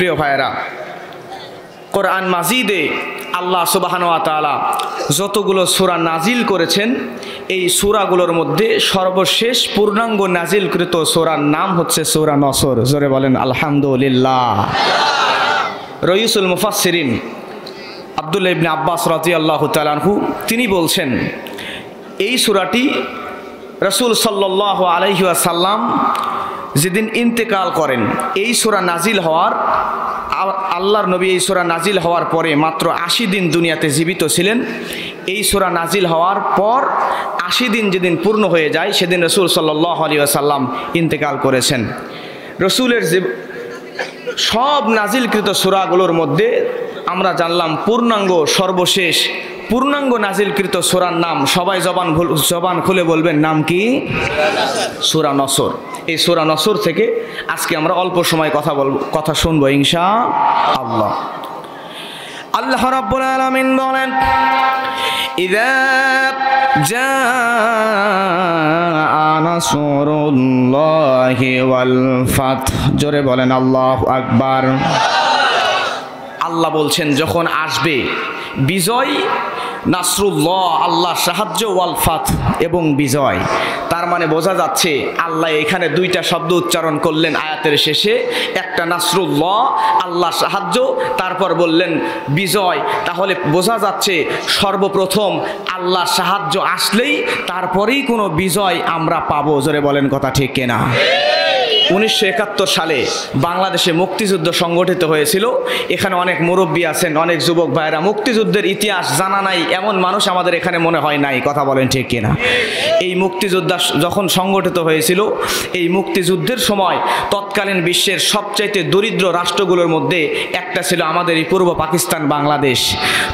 প্রিয় ভাইরা, কোরআন মাজিদে আল্লাহ সুবহানাহু ওয়া তাআলা যতগুলো সূরা নাজিল করেছেন, এই সূরাগুলোর মধ্যে সর্বশেষ পূর্ণাঙ্গ নাজিলকৃত সূরার নাম হচ্ছে সূরা নসর। জোরে বলেন আলহামদুলিল্লাহ। রইসুল মুফাসসিরিন আব্দুল্লাহ ইবনে আব্বাস রাদিয়াল্লাহু তাআলা আনহু তিনি বলছেন, এই সূরাটি রাসূল সাল্লাল্লাহু আলাইহি ওয়াসাল্লাম যেদিন ইন্তেকাল করেন, এই সূরা নাজিল হওয়ার আল্লাহর নবী এই সূরা নাজিল হওয়ার পরে মাত্র 80 দিন দুনিয়াতে জীবিত ছিলেন। এই সূরা নাজিল হওয়ার পর 80 দিন যেদিন পূর্ণ হয়ে যায়, সেদিন রাসূল সাল্লাল্লাহু আলাইহি ওয়াসাল্লাম ইন্তেকাল করেছেন। রাসূলের যে সব নাজিলকৃত সূরাগুলোর মধ্যে আমরা জানলাম পূর্ণাঙ্গ সর্বশেষ পূর্ণাঙ্গ নাজিলকৃত সূরার নাম, সবাই জবান খুলে বলবেন, নাম কি? সূরা নসর। এই সূরা নসর থেকে আজকে আমরা অল্প সময় কথা শুনবো ইনশাআল্লাহ। আল্লাহ রাব্বুল আলামিন বলেন, ইযা জাআ নাসরুল্লাহি ওয়াল ফাতহ। জোরে বলেন আল্লাহু আকবার। আল্লাহ বলছেন, যখন আসবে বিজয়, নাসরুল্লাহ আল্লাহ সাহায্য, ওয়াল ফাতহ এবং বিজয়। তার মানে বোঝা যাচ্ছে আল্লাহ এখানে দুইটা শব্দ উচ্চারণ করলেন আয়াতের শেষে, একটা নাসরুল্লাহ আল্লাহ সাহায্য, তারপর বললেন বিজয়। তাহলে বোঝা যাচ্ছে সর্বপ্রথম আল্লাহ সাহায্য আসলেই তারপরেই কোনো বিজয় আমরা পাবো। জোরে বলেন কথা ঠিক কিনা? 1971 সালে বাংলাদেশে মুক্তিযুদ্ধ সংগঠিত হয়েছিল। এখানে অনেক মুরব্বী আছেন, অনেক যুবক ভাইরা মুক্তিযুদ্ধের ইতিহাস জানা নাই এমন মানুষ আমাদের এখানে মনে হয় নাই। কথা বলেন ঠিক কিনা? এই মুক্তিযুদ্ধ যখন সংগঠিত হয়েছিল, এই মুক্তিযুদ্ধের সময় তৎকালীন বিশ্বের সবচাইতে দরিদ্র রাষ্ট্রগুলোর মধ্যে একটা ছিল আমাদের এই পূর্ব পাকিস্তান, বাংলাদেশ।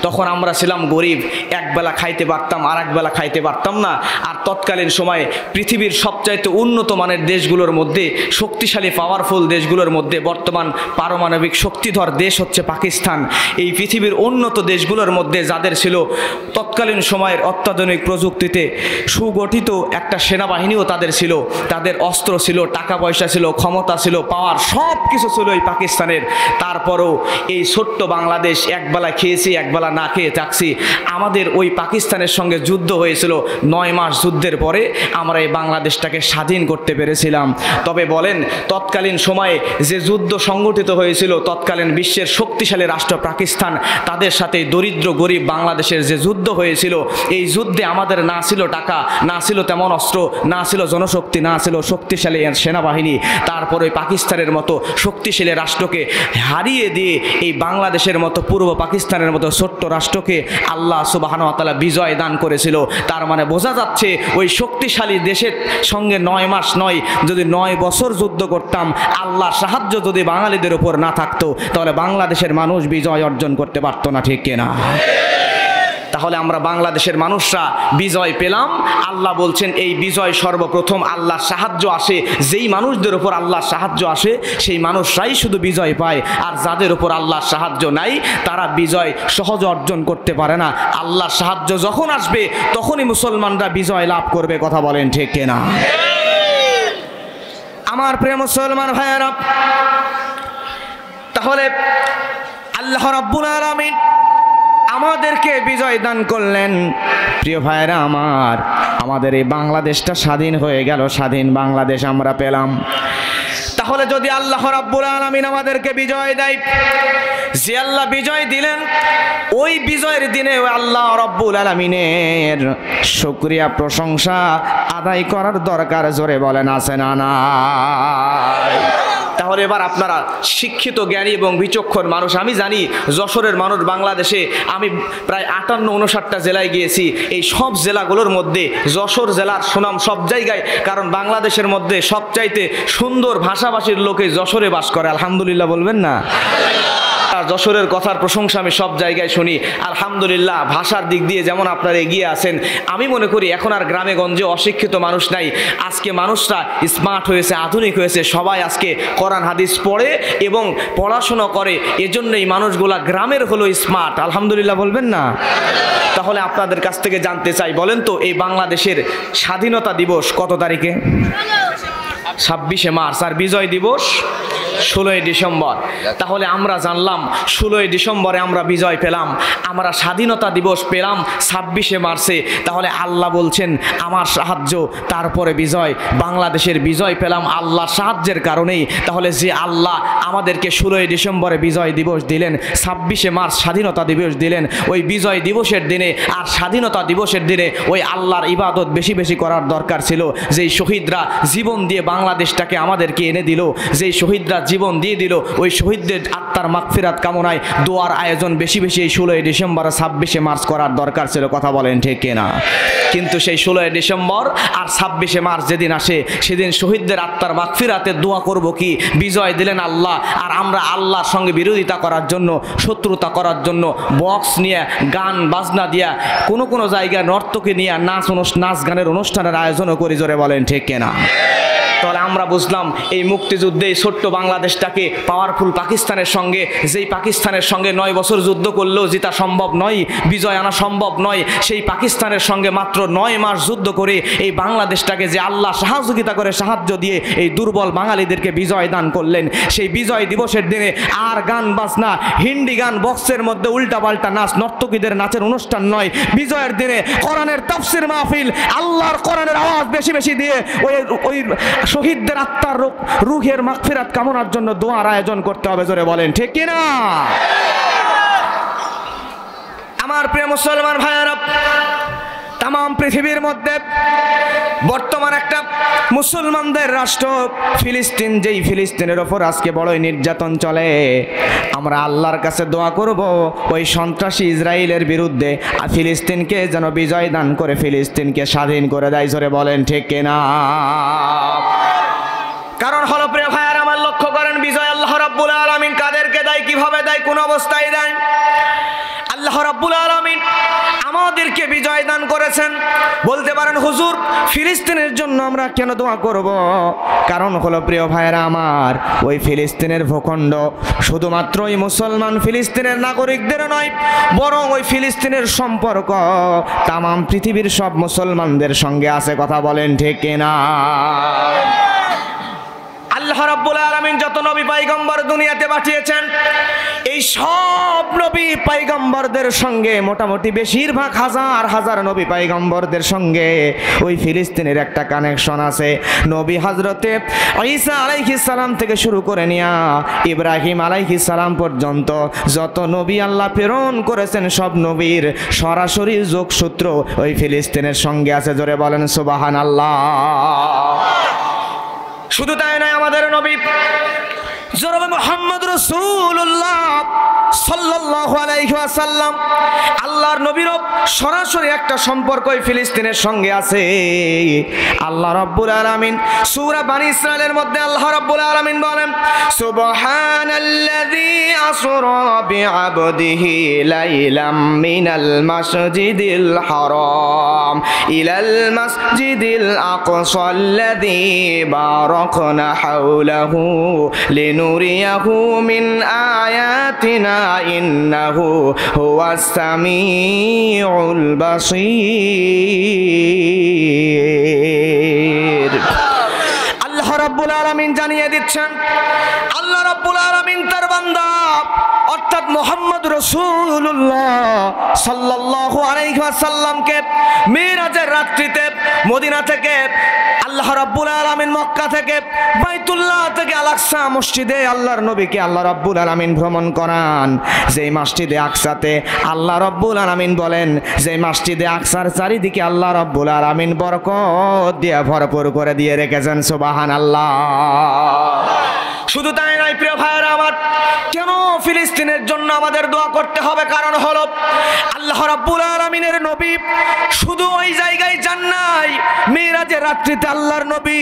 তখন আমরা ছিলাম গরিব, একবেলা খাইতে পারতাম, আর একবেলা খাইতে পারতাম না। আর তৎকালীন সময়ে পৃথিবীর সবচাইতে উন্নত মানের দেশগুলোর মধ্যে, শক্তিশালী পাওয়ারফুল দেশগুলোর মধ্যে বর্তমান পারমাণবিক শক্তিধর দেশ হচ্ছে পাকিস্তান। এই পৃথিবীর উন্নত দেশগুলোর মধ্যে যাদের ছিল তৎকালীন সময়ের অত্যাধুনিক প্রযুক্তিতে সুগঠিত একটা সেনাবাহিনীও তাদের ছিল, তাদের অস্ত্র ছিল, টাকা পয়সা ছিল, ক্ষমতা ছিল, পাওয়ার সব কিছু ছিল এই পাকিস্তানের। তারপরও এই ছোট্ট বাংলাদেশ একবেলা খেয়েছি, একবেলা না খেয়ে থাকছি। আমাদের ওই পাকিস্তানের সঙ্গে যুদ্ধ হয়েছিল, 9 মাস যুদ্ধের পরে আমরা এই বাংলাদেশটাকে স্বাধীন করতে পেরেছিলাম। তবে বলেন, তৎকালীন সময়ে যে যুদ্ধ সংগঠিত হয়েছিল, তৎকালীন বিশ্বের শক্তিশালী রাষ্ট্র পাকিস্তান, তাদের সাথে দরিদ্র গরিব বাংলাদেশের যে যুদ্ধ হয়েছিল, এই যুদ্ধে আমাদের না ছিল টাকা, না ছিল তেমন অস্ত্র, না ছিল জনশক্তি, না ছিল শক্তিশালী সেনাবাহিনী। তারপরে পাকিস্তানের মতো শক্তিশালী রাষ্ট্রকে হারিয়ে দিয়ে এই বাংলাদেশের মতো পূর্ব পাকিস্তানের মতো ছোট্ট রাষ্ট্রকে আল্লাহ সুবহানাহু ওয়া তাআলা বিজয় দান করেছিল। তার মানে বোঝা যাচ্ছে ওই শক্তিশালী দেশের সঙ্গে 9 মাস নয়, যদি 9 বছর যুদ্ধ করতাম, আল্লাহ সাহায্য যদি বাঙালিদের উপর না থাকতো, তাহলে বাংলাদেশের মানুষ বিজয় অর্জন করতে পারতো না। ঠিক কিনা? তাহলে আমরা বাংলাদেশের মানুষরা বিজয় পেলাম। আল্লাহ বলছেন এই বিজয় সর্বপ্রথম আল্লাহর সাহায্য আসে, যেই মানুষদের উপর আল্লাহর সাহায্য আসে সেই মানুষরাই শুধু বিজয় পায়, আর যাদের উপর আল্লাহর সাহায্য নাই তারা বিজয় সহজে অর্জন করতে পারে না। আল্লাহর সাহায্য যখন আসবে তখনই মুসলমানরা বিজয় লাভ করবে। কথা বলেন ঠিক কিনা? আমার প্রিয় মুসলমান ভাইয়েরা, তাহলে আল্লাহ রাব্বুল আলামিন আমাদেরকে বিজয় দান করলেন। প্রিয় ভাইয়েরা আমাদের এই বাংলাদেশটা স্বাধীন হয়ে গেল, স্বাধীন বাংলাদেশ আমরা পেলাম। তাহলে যদি আল্লাহ রাব্বুল আলামিন আমাদেরকে বিজয় দেয়, যে আল্লাহ বিজয় দিলেন, ওই বিজয়ের দিনে আল্লাহ রাব্বুল আলামিনের শুকরিয়া প্রশংসা আদায় করার দরকার। জোরে বলেন আছে না নাই? তাহলে এবার আপনারা শিক্ষিত, জ্ঞানী এবং বিচক্ষণ মানুষ, আমি জানি যশোরের মানুষ বাংলাদেশে, আমি প্রায় 58-59টা জেলায় গিয়েছি। এই সব জেলাগুলোর মধ্যে যশোর জেলার সুনাম সব জায়গায়, কারণ বাংলাদেশের মধ্যে সবচাইতে সুন্দর ভাষাভাষীর লোকে যশোরে বাস করে। আলহামদুলিল্লাহ বলবেন না? যশোরের কথার প্রশংসা আমি সব জায়গায় শুনি। আলহামদুলিল্লাহ, ভাষার দিক দিয়ে যেমন আপনারা এগিয়ে আছেন, আমি মনে করি এখন আর গ্রামে গঞ্জে অশিক্ষিত মানুষ নাই। আজকে মানুষরা স্মার্ট হয়েছে, আধুনিক হয়েছে, সবাই আজকে কোরআন হাদিস পড়ে এবং পড়াশোনা করে। এজন্যই মানুষগুলা গ্রামের হলো স্মার্ট। আলহামদুলিল্লাহ বলবেন না? তাহলে আপনাদের কাছ থেকে জানতে চাই, বলেন তো এই বাংলাদেশের স্বাধীনতা দিবস কত তারিখে? 26শে মার্চ। আর বিজয় দিবস 16ই ডিসেম্বর। তাহলে আমরা জানলাম 16ই ডিসেম্বরে আমরা বিজয় পেলাম, আমরা স্বাধীনতা দিবস পেলাম 26শে মার্চে। তাহলে আল্লাহ বলছেন আমার সাহায্য, তারপরে বিজয়, বাংলাদেশের বিজয় পেলাম আল্লাহর সাহায্যের কারণেই। তাহলে যে আল্লাহ আমাদেরকে 16ই ডিসেম্বরে বিজয় দিবস দিলেন, 26শে মার্চ স্বাধীনতা দিবস দিলেন, ওই বিজয় দিবসের দিনে আর স্বাধীনতা দিবসের দিনে ওই আল্লাহর ইবাদত বেশি বেশি করার দরকার ছিল। যেই শহীদরা জীবন দিয়ে বাংলাদেশটাকে আমাদেরকে এনে দিল, যেই শহীদরা জীবন দিয়ে দিল, ওই শহীদদের আত্মার মাগফিরাত কামনায় দোয়ার আয়োজন বেশি বেশি এই 16ই ডিসেম্বর 26শে মার্চ করার দরকার ছিল। কথা বলেন ঠিক কিনা? কিন্তু সেই 16ই ডিসেম্বর আর 26শে মার্চ যেদিন আসে, সেদিন শহীদদের আত্মার মাগফিরাতে দোয়া করব কি? বিজয় দিলেন আল্লাহ, আর আমরা আল্লাহর সঙ্গে বিরোধিতা করার জন্য, শত্রুতা করার জন্য বক্স নিয়ে, গান বাজনা দিয়া, কোনো কোনো জায়গায় নর্তকী নিয়ে নাচ গানের অনুষ্ঠানের আয়োজনও করি। জোরে বলেন ঠিক কিনা? তাহলে আমরা বুঝলাম এই মুক্তিযুদ্ধে এই ছোট্ট বাংলাদেশটাকে পাওয়ারফুল পাকিস্তানের সঙ্গে, যেই পাকিস্তানের সঙ্গে 9 বছর যুদ্ধ করলেও জিতা সম্ভব নয়, বিজয় আনা সম্ভব নয়, সেই পাকিস্তানের সঙ্গে মাত্র 9 মাস যুদ্ধ করে এই বাংলাদেশটাকে যে আল্লাহ সহযোগিতা করে, সাহায্য দিয়ে এই দুর্বল বাঙালিদেরকে বিজয় দান করলেন। সেই বিজয় দিবসের দিনে আর গান বাজনা, হিন্দি গান, বক্সের মধ্যে উল্টাপাল্টা নাচ, নর্তকীদের নাচের অনুষ্ঠান নয়। বিজয়ের দিনে কোরআনের তাফসীর মাহফিল, আল্লাহর কোরআনের আওয়াজ বেশি বেশি দিয়ে ওই শহীদদের আত্মার রূহের মাগফিরাত কামনার জন্য দোয়ার আয়োজন করতে হবে। জোরে বলেন ঠিক কিনা? আমার প্রিয় মুসলমান ভাইয়েরা, তাম পৃথিবীর মধ্যে বর্তমান একটা মুসলমানদের রাষ্ট্র ফিলিস্তিন, যেই ফিলিস্তিনের ওপর আজকে বড়ই নির্যাতন চলে। আমরা আল্লাহর কাছে দোয়া করব ওই সন্ত্রাসী ইসরায়েলের বিরুদ্ধে ফিলিস্তিনকে যেন বিজয় দান করে ফিলিস্তিনকে স্বাধীন করে দেয়। জোরে বলেন ঠিক কিনা? কারণ হলো প্রিয় ভাইয়ার আমার, লক্ষ্য করেন বিজয় আল্লাহ রাব্বুল আলামিন কাদেরকে দেয়, কিভাবে দেয়, কোন অবস্থায় দেয়? আল্লাহ রাব্বুল আলামিন আমাদেরকে বিজয় দান করেছেন। বলতে পারেন হুজুর ফিলিস্তিনের জন্য আমরা কেন দোয়া করব? কারণ হলো প্রিয় ভাইয়েরা আমার, ওই ফিলিস্তিনের ভূখণ্ড শুধুমাত্র ওই মুসলমান ফিলিস্তিনের নাগরিকদের নয়, বরং ওই ফিলিস্তিনের সম্পর্ক তাম পৃথিবীর সব মুসলমানদের সঙ্গে আছে। কথা বলেন ঠিক কিনা? আল্লাহ রাব্বুল আলামিন যত নবী পয়গম্বর দুনিয়াতে পাঠিয়েছেন, এই সব নবী পয়গম্বরদের সঙ্গে মোটামুটি বেশিরভাগ হাজার হাজার নবী পয়গম্বরদের সঙ্গে ওই ফিলিস্তিনের একটা কানেকশন আছে। নবী হযরতে ঈসা আলাইহিস সালাম থেকে শুরু করে নিয়া ইব্রাহিম আলাইহিস সালাম পর্যন্ত যত নবী আল্লাহ প্রেরণ করেছেন, সব নবীর সরাসরি যোগসূত্র ওই ফিলিস্তিনের সঙ্গে আছে। জোরে বলেন সুবহানাল্লাহ। শুধু তাই নয়, আমাদের নবী জনাব মুহাম্মদ রাসূলুল্লাহ সাল্লাল্লাহু আলাইহি ওয়াসাল্লাম, আল্লাহর নবীর সরাসরি একটা সম্পর্ক ওই ফিলিস্তিনের সঙ্গে আছে। আল্লাহ রাব্বুল আলামিন সূরা বনী ইসরাঈলের মধ্যে আল্লাহ রাব্বুল আলামিন বলেন, সুবহানাল্লাযী আসরা বিআবদিহি লাইলাম মিনাল মাসজিদিল হারাম ইলাল মাসজিদিল আকসাল্লাযী বারাকনা হাওলাহু লিনুরিয়াহু মিন আয়াতিনা ইন্নাহু হুয়াস সামিউল বাসীর। আল্লাহ রাব্বুল আলামিন জানিয়ে দিচ্ছেন, আল্লাহ রাব্বুল আলামিন তার বান্দা অর্থাৎ মুহাম্মদ রাসূলুল্লাহ সাল্লাল্লাহু আলাইহি ওয়াসাল্লামকে মিরাজের রাত্রিতে মদিনা থেকে আল্লাহ রাব্বুল আলামিন মক্কা থেকে বাইতুল্লাহ থেকে আল আকসা মসজিদে আল্লাহর নবীকে আল্লাহ রাব্বুল আলামিন ভ্রমণ করান। যেই মসজিদে আকসাতে আল্লাহ রাব্বুল আলামিন বলেন, যেই মসজিদে আকসার চারিদিকে আল্লাহ রাব্বুল আলামিন বরকত দিয়ে ভরপুর করে দিয়ে রেখেছেন। সুবহানাল্লাহ। শুধু তাই নয় প্রিয় ভাইয়েরা আমার, কেন ফিলিস্তিনের জন্য আমাদের দোয়া করতে হবে? কারণ হলো আল্লাহ রাব্বুল আলামিনের নবী শুধু ওই জায়গায় যান নাই, মিরাজের রাত্রিতে আল্লাহর নবী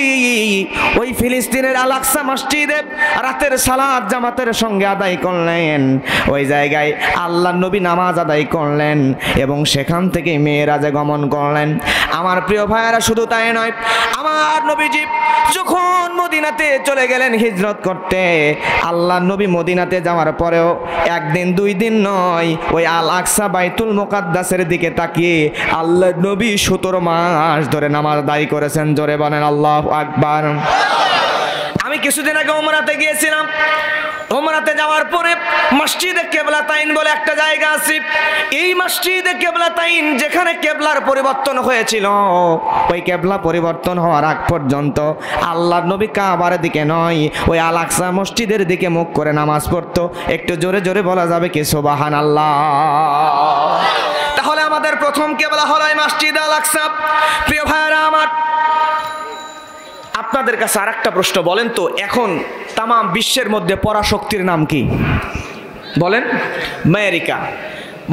ওই ফিলিস্তিনের আল আকসা মসজিদে রাতের সালাত জামাতের সঙ্গে আদায় করলেন। ওই জায়গায় আল্লাহর নবী নামাজ আদায় করলেন এবং সেখান থেকে মিরাজে গমন করলেন। আমার প্রিয় ভাইয়েরা, শুধু তাই নয়, আমার নবীজি যখন মদিনাতে চলে গেলেন হিজরত করতে, আল্লাহর নবী মদিনাতে যাওয়ার পরেও একদিন দুই দিন নয়, ওই আল আকসা বাইতুল মুকাদ্দাসের দিকে তাকিয়ে আল্লাহর নবী 17 মাস ধরে নামাজ আদায় করেছেন। জোরে বলেন আল্লাহু আকবার। আমি আমি কিছুদিন আগে ওমরাতে গিয়েছিলাম। ওমরাতে যাওয়ার পরে মসজিদে কেবলাতাইন বলে একটা জায়গা আছে। এই মসজিদে কেবলাতাইন যেখানে কেবলার পরিবর্তন হয়েছিল, ওই কেবলা পরিবর্তন হওয়ার আগ পর্যন্ত আল্লাহর নবী কাবার দিকে নয়, ওই আল আকসা মসজিদের দিকে মুখ করে নামাজ পড়তো। একটু জোরে জোরে বলা যাবে কি সুবহানাল্লাহ? তাহলে আমাদের প্রথম কেবলা হলো এই মসজিদ আল আকসা। প্রিয় ভাইরা আমার, আপনাদের কাছে আরেকটা প্রশ্ন, বলেন তো এখন তাম বিশ্বের মধ্যে পরাশক্তির নাম কি? বলেন। আমেরিকা।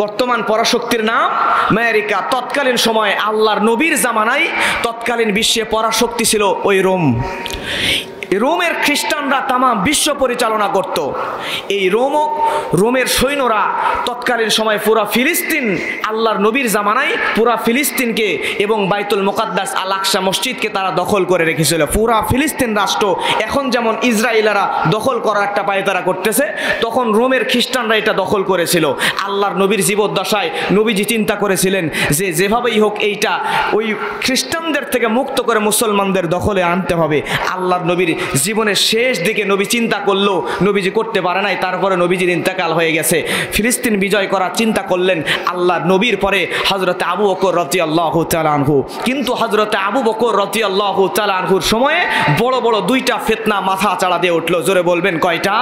বর্তমান পরাশক্তির নাম আমেরিকা। তৎকালীন সময়ে আল্লাহর নবীর জামানায় তৎকালীন বিশ্বে পরাশক্তি ছিল ওই রোম। রোমের খ্রিস্টানরা তাম বিশ্ব পরিচালনা করত। এই রোমের সৈন্যরা তৎকালীন সময় পুরা ফিলিস্তিন, আল্লাহর নবীর জামানায় পুরা ফিলিস্তিনকে এবং বাইতুল মুকাদ্দাস আল আকসা মসজিদকে তারা দখল করে রেখেছিল। পুরা ফিলিস্তিন রাষ্ট্র এখন যেমন ইসরায়েলরা দখল করার একটা পায়তারা করতেছে, তখন রোমের খ্রিস্টানরা এটা দখল করেছিল। আল্লাহর নবীর জীবদ্দশায় নবীজি চিন্তা করেছিলেন যে যেভাবেই হোক এইটা ওই খ্রিস্টানদের থেকে মুক্ত করে মুসলমানদের দখলে আনতে হবে। আল্লাহর নবীর জীবনের শেষ দিকে নবী চিন্তা করলো, নবীজি করতে পারে নাই, তারপরে নবীজির ইন্তেকাল হয়ে গেছে। ফিলিস্তিন বিজয় করার চিন্তা করলেন আল্লাহর নবীর পরে হযরতে আবু বকর রাদিয়াল্লাহু তাআলা আনহু। কিন্তু হযরতে আবু বকর রাদিয়াল্লাহু তাআলা আনহুর সময়ে বড় বড় দুইটা ফিতনা মাথা চাড়া দিয়ে উঠলো। জোরে বলবেন কয়টা?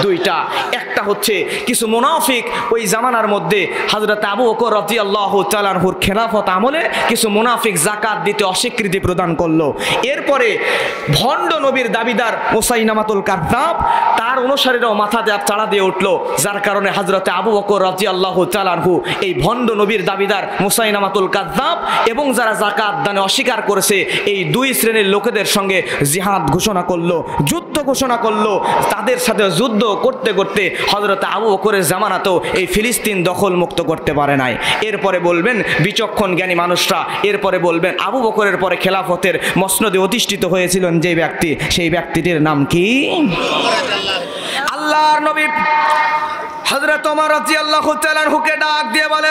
দুইটা। একটা হচ্ছে কিছু মুনাফিক ওই জামানার মধ্যে হযরতে আবু বকর রাদিয়াল্লাহু তাআলা আনহুর খেলাফত আমলে কিছু মুনাফিক যাকাত দিতে অস্বীকৃতি প্রদান করলো। এরপরে ভণ্ড নবীর দাবিদার মুসাইলামাতুল কাযযাব, তার অনুসারীরাও মাথা চাড়া দিয়ে উঠলো, যার কারণে হযরতে আবু বকর রাদিয়াল্লাহু তাআলা আনহু এই ভণ্ড নবীর দাবিদার মুসাইলামাতুল কাযযাব এবং যারা যাকাত দানে অস্বীকার করেছে এই দুই শ্রেণীর লোকেদের সঙ্গে জিহাদ ঘোষণা করলো, যুদ্ধ ঘোষণা করলো। তাদের সাথে যুদ্ধ করতে করতে হযরতে আবু বকরের জামানাতেও এই ফিলিস্তিন দখল মুক্ত করতে পারে নাই। এরপরে বলবেন বিচক্ষণ জ্ঞানী মানুষরা, এরপরে বলবেন আবু বকরের পরে খেলাফতের মসনদে অধিষ্ঠিত হয়েছিলেন যে ব্যক্তি, সেই ব্যক্তিটির নাম কি? আল্লাহর নবী হযরত ওমর রাদিয়াল্লাহু তাআলা আনহুকে ডাক দিয়ে বলে,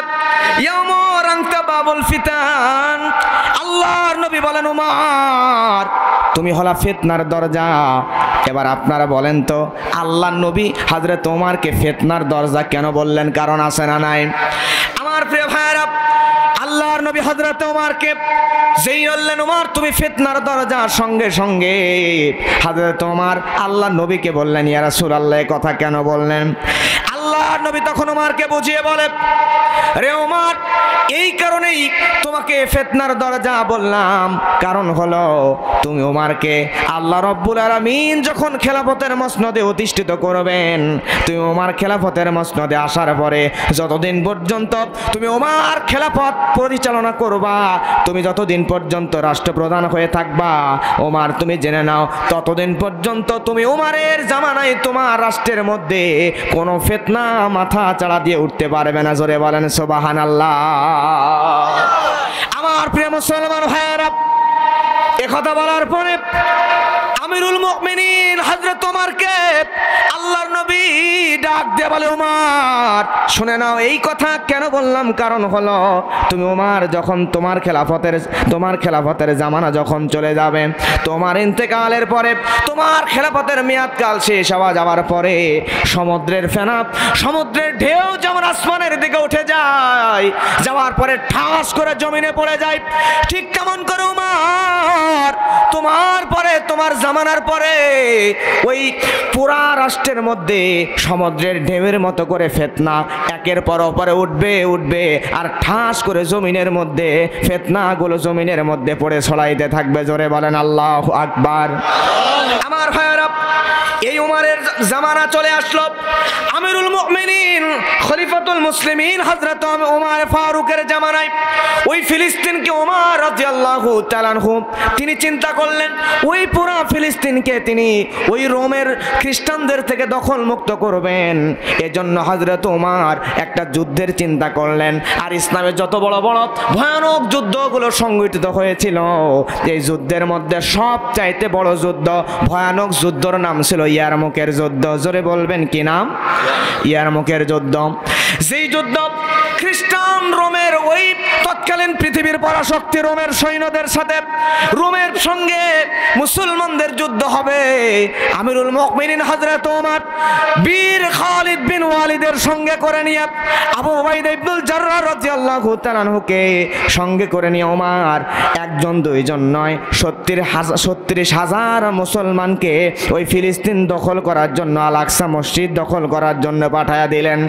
ইয়া ওমর আনতা বাবুল ফিতান। আল্লাহর নবী বলেন, ওমর তুমি হলা ফিতনার দরজা। এবার আপনারা বলেন তো আল্লাহর নবী হযরত ওমরকে ফিতনার দরজা কেন বললেন? কারণ আছে না নাই? আমার প্রিয় ভাইরা, আল্লাহর নবী হযরত ওমরকে যেই বললেন ওমর তুমি ফিতনার দরজা, সঙ্গে সঙ্গে হযরত ওমর আল্লাহর নবীকে বললেন, ইয়া রাসূলুল্লাহ কথা কেন বললেন? আল্লাহর নবী তখন ওমরকে বুঝিয়ে বলে, রে ওমর এই কারণেই তোমাকে ফিতনার দরজা বললাম, কারণ হলো তুমি ওমরকে আল্লাহ রাব্বুল আলামিন যখন খেলাফতের মসনদে অধিষ্ঠিত করবেন, তুমি ওমর খেলাফতের মসনদে আসার পরে যতদিন পর্যন্ত তুমি ওমর খেলাফত পরিচালনা করবা, তুমি যতদিন পর্যন্ত রাষ্ট্রপ্রধান হয়ে থাকবা ওমর, তুমি জেনে নাও ততদিন পর্যন্ত তুমি ওমরের জামানায় তোমার রাষ্ট্রের মধ্যে কোনো ফিতনা মাথা চাড়া দিয়ে উঠতে পারবে না। জোরে বলেন সুবহানাল্লাহ। আমার প্রিয় মুসলমান ভাইয়েরা, একথা বলার পরে আমিরুল মুমিনিন হযরত ওমরকে আল্লাহর নবী ডাক দিয়ে বলে, ওমর শুনে নাও এই কথা কেন বললাম, কারণ হলো তুমি ওমর যখন তোমার খেলাফতের জামানা যখন চলে যাবে, তোমার ইন্তেকালের পরে তোমার খেলাফতের মেয়াদকাল শেষ হওয়া যাওয়ার পরে সমুদ্রের ফেনা, সমুদ্রের ঢেউ যেমন আসমানের দিকে উঠে যায়, যাওয়ার পরে ঠাস করে জমিনে পড়ে যায়, ঠিক কেমন করে ওমর তোমার পরে তোমার জামানার পরে ওই পুরা রাষ্ট্রের মধ্যে সমুদ্রের ঢেউয়ের মতো করে ফিতনা একের পর অপরে উঠবে আর ঠাস করে জমিনের মধ্যে ফিতনাগুলো জমিনের মধ্যে পড়ে ছড়াইতে থাকবে। জোরে বলেন আল্লাহু আকবার। আমার ভাইয়েরা, এই উমরের জামানা চলে আসলো, আমিরুল মুমিনিন খলিফাতুল মুসলিমিন হযরত ওমর ফারুকের জামানায় ওই ফিলিস্তিনকে ওমর রাদিয়াল্লাহু তাআলা আনহু তিনি চিন্তা করলেন ওই পুরা ফিলিস্তিনকে তিনি ওই রোমের খ্রিস্টানদের থেকে দখল মুক্ত করবেন। এজন্য হযরত ওমর একটা যুদ্ধের চিন্তা করলেন। আর ইসলামের যত বড় বড় ভয়ানক যুদ্ধগুলো সংগঠিত হয়েছিল, এই যুদ্ধের মধ্যে সবচাইতে বড় যুদ্ধ, ভয়ানক যুদ্ধর নাম ছিল ইয়ারমুকের যুদ্ধ। জোরে বলবেন কি নাম? ইয়ারমুকের যুদ্ধ। যেই যুদ্ধ খ্রিস্টান রোমের ওই তৎকালীন পৃথিবীর পরাশক্তি রোমের সৈন্যদের সাথে রোমের সঙ্গে মুসলমানদের যুদ্ধ হবে। আমিরুল মুমিনিন হযরত ওমর বীর খালিদ বিন ওয়ালিদের সঙ্গে করে নিয়ে আবু উবাইদা ইবনুল জাররাহ রাদিয়াল্লাহু তাআলা আনহুকে সঙ্গে করে নিয়ে ওমর একজন দুইজন নয় ৩০,০০০ মুসলমানকে ওই ফিলিস্তিন দখল করার জন্য আল আকসা মসজিদ দখল করার জন্য পাঠায়া দিলেন।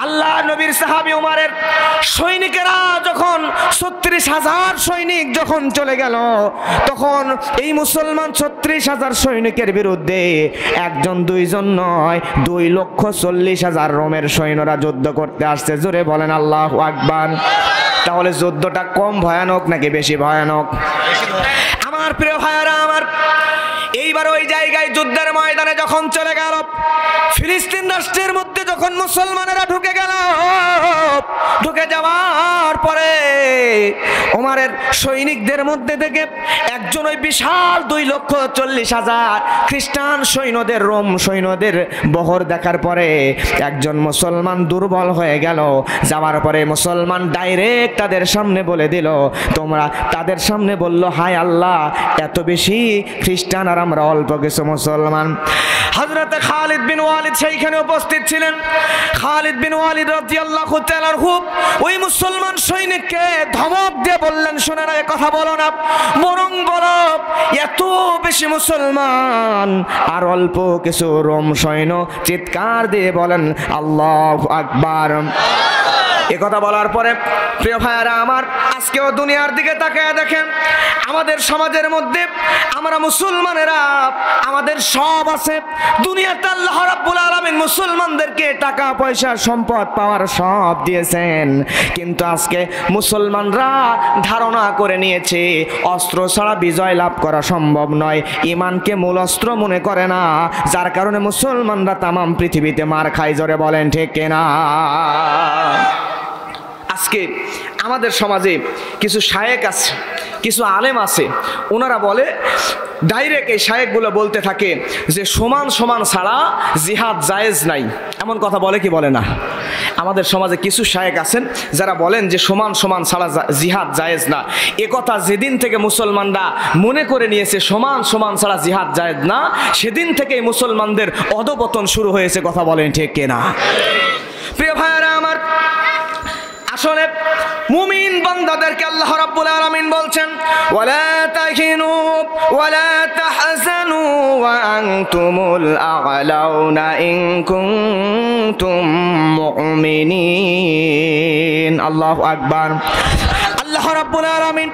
আল্লাহ নবীর সাহাবী ওমরের সৈনিকেরা যখন ৩৬,০০০ সৈনিক যখন চলে গেল, তখন এই মুসলমান ৩৬,০০০ সৈনিকের বিরুদ্ধে একজন দুইজন নয় ২,৪০,০০০ রোমের সৈন্যরা যুদ্ধ করতে আসছে। জোরে বলেন আল্লাহু আকবার। তাহলে যুদ্ধটা কম ভয়ানক নাকি বেশি ভয়ানক? আমার প্রিয় ভাইয়েরা আমার, এইবার ওই জায়গায় যুদ্ধের ময়দানে যখন চলে গেল, ফিলিস্তিন রাষ্ট্রের মধ্যে যখন মুসলমানেরা ঢুকে গেল, ঢুকে যাওয়ার পরে ওমরের সৈনিকদের মধ্যে থেকে একজন ওই বিশাল ২,৪০,০০০ খ্রিস্টান সৈন্যদের রোম সৈন্যদের বহর দেখার পরে একজন মুসলমান দুর্বল হয়ে গেল। যাওয়ার পরে মুসলমান ডাইরেক্ট তাদের সামনে বলে দিল, তোমরা তাদের সামনে বলল, হায় আল্লাহ, এত বেশি খ্রিস্টান আর আমরা অল্প কিছু মুসলমান। হযরত খালিদ বিন ওয়ালিদ সেইখানে উপস্থিত ছিলেন। খালিদ বিন ওয়ালিদ রাদিয়াল্লাহু তাআলা আনহু ওই মুসলমান সৈনিককে ধমক দিয়ে বললেন, শুনে না, কথা বলো না, বরং বলো এত বেশি মুসলমান আর অল্প কিছু রোম সৈন্য। চিৎকার দিয়ে বলেন আল্লাহু আকবার। কথা বলার পরে প্রিয় ভাইয়েরা আমার, আজকেও দুনিয়ার দিকে তাকায় দেখেন, আমাদের সমাজের মধ্যে আমরা মুসলমানেরা আমাদের সব আছে। দুনিয়াতে আল্লাহ রাব্বুল আলামিন মুসলমানদেরকে টাকা পয়সা সম্পদ পাওয়ার সব দিয়েছেন, কিন্তু আজকে মুসলমানরা ধারণা করে নিয়েছে অস্ত্র ছাড়া বিজয় লাভ করা সম্ভব নয়। ঈমানকে মূল অস্ত্র মনে করে না, যার কারণে মুসলমানরা তামাম পৃথিবীতে মার খায়। জোরে বলেন ঠিক কিনা? আজকে আমাদের সমাজে কিছু শায়েক আছে, কিছু আলেম আছে, ওনারা বলে ডাইরেক্ট, এই শায়েকগুলো বলতে থাকে যে সমান সমান ছাড়া জিহাদ জায়েজ নাই। এমন কথা বলে কি বলে না? আমাদের সমাজে কিছু শায়েক আছেন যারা বলেন যে সমান সমান ছাড়া জিহাদ জায়েজ না। এ কথা যেদিন থেকে মুসলমানরা মনে করে নিয়েছে সমান সমান ছাড়া জিহাদ জায়েজ না, সেদিন থেকেই মুসলমানদের অধঃপতন শুরু হয়েছে। কথা বলেন ঠিক কিনা? প্রিয় ভাইয়েরা আমার, আসলে মুমিন বান্দাদেরকে আল্লাহ রাব্বুল আলামিন বলছেন, ওয়ালা তাহিনু ওয়ালা তাহজানু ওয়া আনতুমুল আ'লাউনা ইন কুনতুম মুমিনিন। আল্লাহু আকবার। আল্লাহ রাব্বুল আলামিন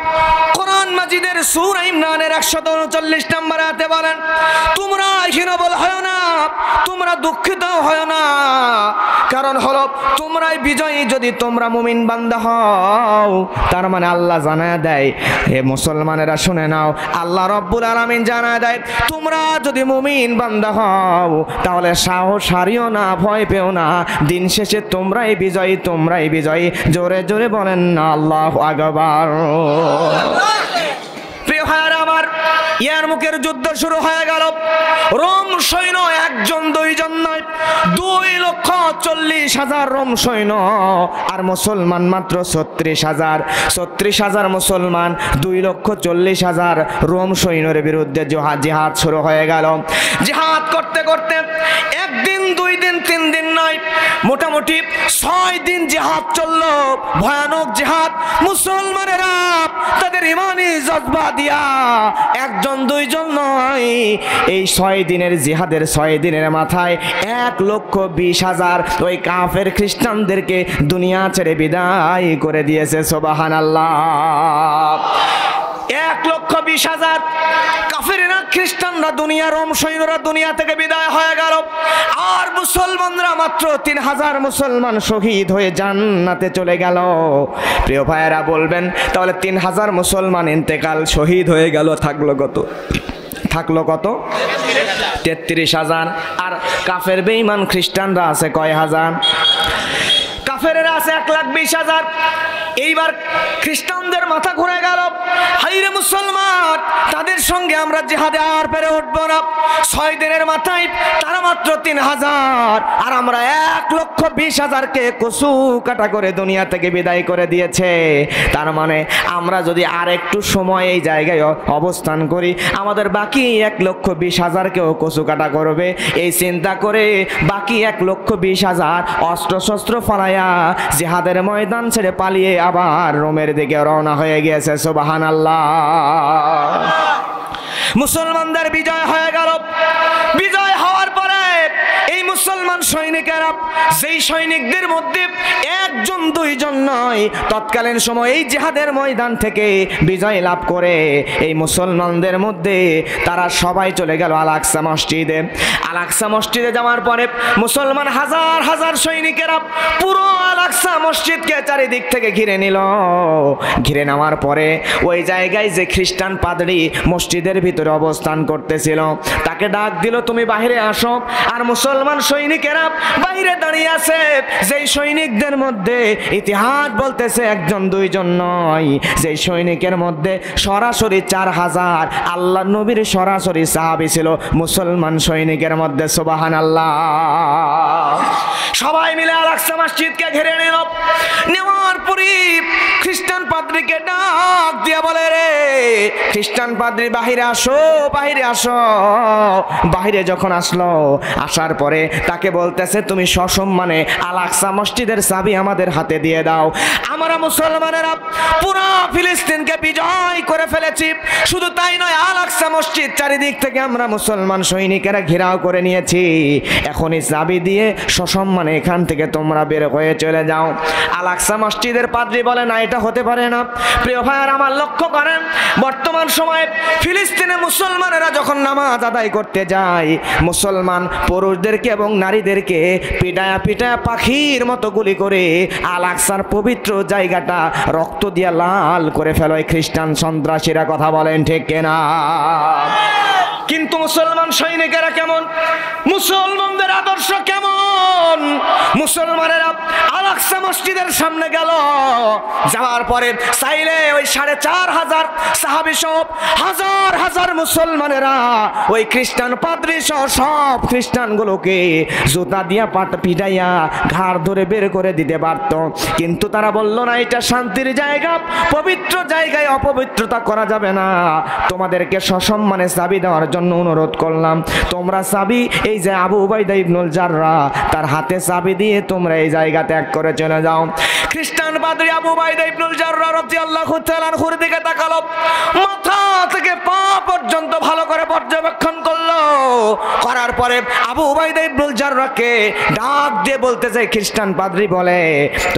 কোরআন মাজিদের সূরা ইমরানের 139 নম্বর আয়াতে বলেন, তোমরা হীনবল হয় না, তোমরা দুঃখিত হয় না, কারণ হলো তোমরাই বিজয়ী যদি তোমরা মুমিন বান্দা হও। তার মানে আল্লাহ জানায় দেয়, হে মুসলমানেরা শুনে নাও, আল্লাহ রাব্বুল আলামিন জানায় দেয়, তোমরা যদি মুমিন বান্দা হও তাহলে সাহস হারিও না, ভয় পেও না, দিন শেষে তোমরাই বিজয়ী, তোমরাই বিজয়ী। জোরে জোরে বলেন না আল্লাহু আকবার। প্রিয় ভাইয়েরা আমার, ইয়ারমুকের যুদ্ধ শুরু হয়ে গেল। রোম সৈন্য একজন দুইজন নয়, ২,৪০,০০০ রোম সৈন্য আর মুসলমান মাত্র ৩৬,০০০। ৩৬,০০০ মুসলমান, ২,৪০,০০০ রোম সৈন্যের বিরুদ্ধে জিহাদ শুরু হয়ে গেল। জিহাদ করতে করতে একদিন, ২ দিন, ৩ দিন নয়, মোটামুটি ৬ দিন জিহাদ চলল। ভয়ানক জিহাদ। মুসলমানেরা তাদের ইমানি জজবা দিয়া একজন দুইজন নয়, এই ৬ দিনের জিহাদের ৬ দিনের মাথায় ১,২০,০০০ ওই কাফের খ্রিস্টানদেরকে দুনিয়া ছেড়ে বিদায় করে দিয়েছে। সুবহানাল্লাহ। ১,২০,০০০ কাফেররা খ্রিস্টানরা দুনিয়া, রোম সৈন্যরা দুনিয়া থেকে বিদায় হয়ে গেল। আর মুসলমানরা মাত্র ৩,০০০ মুসলমান শহীদ হয়ে জান্নাতে চলে গেল। প্রিয় ভাইয়েরা বলবেন, তাহলে ৩,০০০ মুসলমান ইন্তেকাল শহীদ হয়ে গেল, থাকলো কত? থাকলো কত? ৩৩,০০০। আর কাফের বেঈমান খ্রিস্টানরা আছে কয় হাজার? কাফেরেরা আছে 1,20,000। এইবার খ্রিস্টানদের মাথা ঘুরে গেল, হাইরে মুসলমান, তাদের সঙ্গে আমরা জিহাদে আর পেরে উঠবো না। 6 দিনের মাথায় তারা মাত্র 3,000, আর আমরা 1,20,000কে কচু কাটা করে দুনিয়া থেকে বিদায় করে দিয়েছে। তার মানে আমরা যদি আর একটু সময় এই জায়গায় অবস্থান করি, আমাদের বাকি 1,20,000কেও কচু কাটা করবে। এই চিন্তা করে বাকি 1,20,000 অস্ত্র শস্ত্র ফালাইয়া জিহাদের ময়দান ছেড়ে পালিয়ে আবার রোমের দিকে রওনা হয়ে গিয়েছে। সুবহানাল্লাহ। মুসলমানদের বিজয় হয়ে গেল। বিজয় হওয়ার পরে এই মুসলমান সৈনিকেরা, যেই সৈনিকদের মধ্যে 1 2 জন নয়, তৎকালীন সময় এই জিহাদের ময়দান থেকে বিজয় লাভ করে এই মুসলমানদের মধ্যে তারা সবাই চলে গেল আল আকসা মসজিদে। আল আকসা মসজিদে যাওয়ার পরে মুসলমান হাজার হাজার সৈনিকেরা পুরো আল আকসা মসজিদকে চারিদিক থেকে ঘিরে নিল। ঘিরে নেওয়ার পরে ওই জায়গায় যে খ্রিস্টান পাদ্রী মসজিদের ভিতরে অবস্থান করতেছিল, তাকে ডাক দিল, তুমি বাহিরে আসো। আর মুসলমান সৈনিকেরা বাইরে দাঁড়িয়ে আছে। যেই সৈনিকদের মধ্যে ইতিহাস বলতেছে 1 2 জন নয়, যেই সৈনিকের মধ্যে সরাসরি 4,000 আল্লাহ নবীর সরাসরি সাহাবী ছিল মুসলমান সৈনিকের মধ্যে। সুবহানাল্লাহ। সবাই মিলে আল আকসা মসজিদকে ঘিরে নিল। নেওয়ার পরে খ্রিস্টান পাদ্রীকে ডাক দিয়ে বলে, রে খ্রিস্টান পাদ্রী, বাহিরে আসো, বাহিরে আসো। বাহিরে যখন আসলো, আসার পরে তাকে বলতেছে, তুমি সসম্মানে আল আকসা মসজিদের চাবি আমাদের হাতে দিয়ে দাও। আমরা মুসলমানেরা পুরো ফিলিস্তিনকে বিজয় করে ফেলেছি। শুধু তাই নয়, আল আকসা মসজিদ চারিদিক থেকে আমরা মুসলমান সৈনিকেরা ঘেরাও করে নিয়েছি। এখনই চাবি দিয়ে সসম্মানে এখান থেকে তোমরা বের হয়ে চলে যাও। আল আকসা মসজিদের পাদ্রী বলে, না, এটা হতে পারে না। প্রিয় ভাইয়ার আমার, লক্ষ্য করেন, বর্তমান সময়ে ফিলিস্তিনে মুসলমানেরা যখন নামাজ আদায় করতে যায়, মুসলমান পুরুষদেরকে এবং নারীদেরকে পিটায়া পিটায়া পাখির মতো গুলি করে আল আকসার পবিত্র জায়গাটা রক্ত দিয়ে লাল করে ফেলে খ্রিস্টান সন্ত্রাসীরা। কথা বলেন ঠিক কিনা? কিন্তু মুসলমান সৈনিকেরা কেমন, মুসলমানদের আদর্শ কেমন? মুসলমানেরা আল আকসা মসজিদের সামনে গেল। যাওয়ার পরে চাইলে ওই 4,500 সাহাবী সহ হাজার হাজার মুসলমানেরা ওই খ্রিস্টান পাদ্রী সহ সব খ্রিস্টানগুলোকে জুতা দিয়া পিটাইয়া ঘাড় ধরে বের করে দিতে পারত, কিন্তু তারা বলল না, এটা শান্তির জায়গা, পবিত্র জায়গায় অপবিত্রতা করা যাবে না। তোমাদেরকে সসম্মানে চাবি দেওয়ার জন্য অনুরোধ করলাম। তোমরা চাবি, এই যে আবু উবাইদা ইবনুল জাররাহ, তার হাতে চাবি দিয়ে তোমরা এই জায়গা ত্যাগ করে চলে যাও। খ্রিস্টান পাদ্রী আবু উবাইদা ইবনুল জাররাহ রাদিয়াল্লাহু তাআলা আনহুর দিকে তাকালো, মাথা থেকে পা পর্যন্ত ভালো করে পর্যবেক্ষণ করলো। করার পরে আবু উবাইদা ইবনুল জাররাহকে ডাক দিয়ে বলতে চাই, খ্রিস্টান পাদ্রী বলে,